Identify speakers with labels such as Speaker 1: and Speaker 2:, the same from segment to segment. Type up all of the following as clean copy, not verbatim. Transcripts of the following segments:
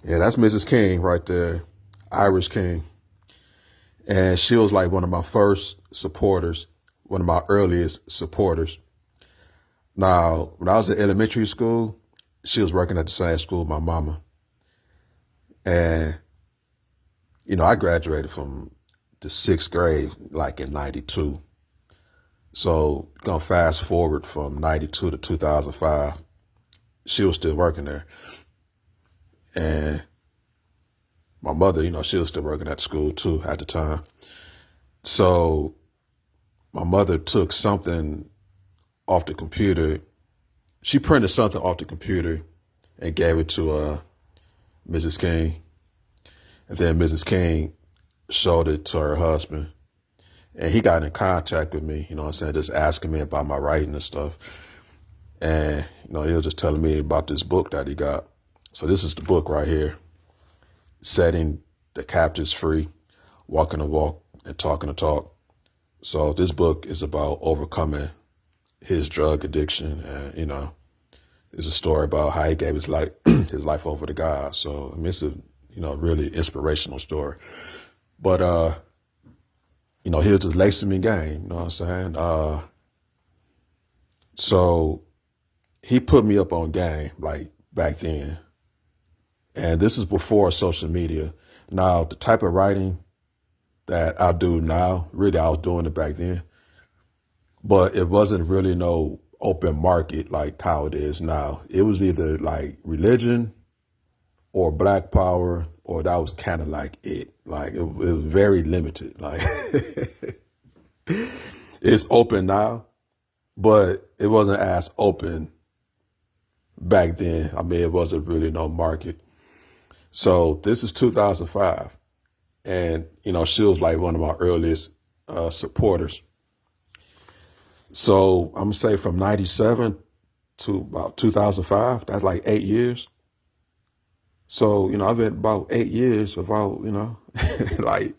Speaker 1: Yeah, that's Mrs. King right there, Irish King. And she was like one of my first supporters, one of my earliest supporters. Now, when I was in elementary school, she was working at the same school with my mama. And, I graduated from the sixth grade like in 92. So, gonna fast forward from 92 to 2005, she was still working there. And my mother, she was still working at the school too at the time. So my mother took something off the computer. She printed something off the computer and gave it to Mrs. King. And then Mrs. King showed it to her husband. And he got in contact with me, just asking me about my writing and stuff. And, he was just telling me about this book that he got. So this is the book right here, Setting the Captives Free, Walking the Walk and Talking the Talk. So this book is about overcoming his drug addiction, and it's a story about how he gave his life his life over to God. So I mean, it's a really inspirational story. But he was just lacing me game. You know what I'm saying? So he put me up on game like back then, and this is before social media. Now the type of writing that I do now, really I was doing it back then, but it wasn't really no open market like how it is now. It was either like religion or Black power, or that was kind of like it. Like it was very limited. Like it's open now, but it wasn't as open back then. I mean, it wasn't really no market. So this is 2005. And, she was like one of my earliest supporters. So I'm gonna say from 97 to about 2005, that's like 8 years. So, I've been about 8 years without, like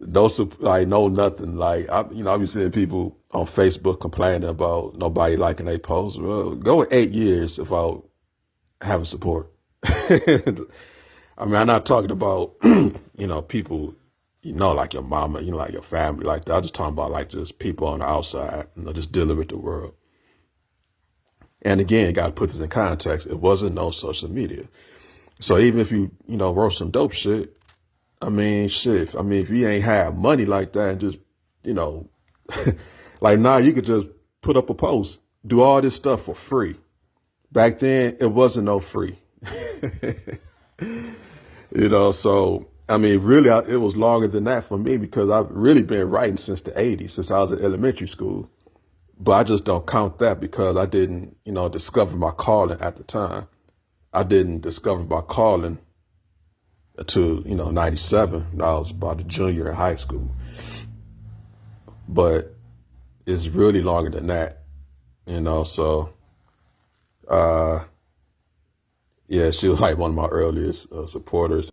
Speaker 1: no nothing. Like, I be seeing people on Facebook complaining about nobody liking their posts. Well, go 8 years without having support. I mean, I'm not talking about, people, like your mama, like your family, like that. I'm just talking about like just people on the outside, just dealing with the world. And again, got to put this in context. It wasn't no social media. So even if you, wrote some dope shit, I mean, shit. I mean, if you ain't have money like that and just, like now you could just put up a post, do all this stuff for free. Back then, it wasn't no free. So, I mean, really, it was longer than that for me because I've really been writing since the 80s, since I was in elementary school. But I just don't count that because I didn't, discover my calling at the time. I didn't discover my calling until, 97. I was about a junior in high school. But it's really longer than that, so, yeah, she was like one of my earliest supporters.